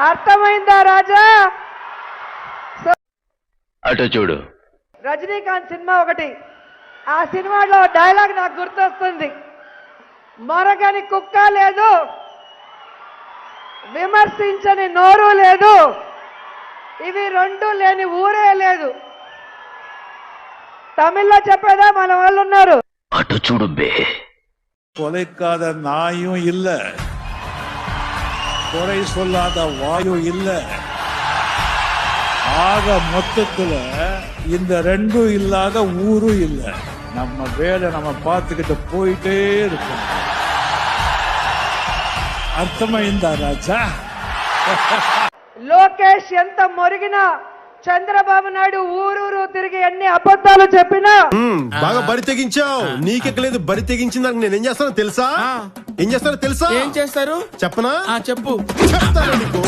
అర్థమైందా రాజా? అటు చూడు. రజనీకాంత్ సినిమా ఒకటి, ఆ సినిమాలో డైలాగ్ నాకు గుర్తొస్తుంది. మొరగని కుక్క లేదు, విమర్శించని నోరు లేదు, ఇవి రెండు లేని ఊరే లేదు. తమిళ్లో చెప్పేదా మన వాళ్ళు ఉన్నారు. అటు చూడు బే. கொலைக்காத நாயும் இல்ல, குறை சொல்லாத வாயும் இல்ல. ஆக மொத்தத்துல இந்த ரெண்டும் இல்லாத ஊரும் இல்ல. நம்ம வேலை நம்ம பார்த்துக்கிட்டு போயிட்டே இருக்கோம். అర్థమైందా రాజా? లోకేష్ ఎంత మొరిగినా, చంద్రబాబు నాయుడు ఊరూరు తిరిగి ఎన్ని అబద్ధాలు చెప్పినా బాగా బరి తెగించావు. నీకెక్కలేదు, బరి తెగించిందానికి నేనేం చేస్తానో తెలుసా? ఏం చేస్తానో తెలుసా? ఏం చేస్తారు చెప్పనా? చెప్పు. చెప్తాను నీకు.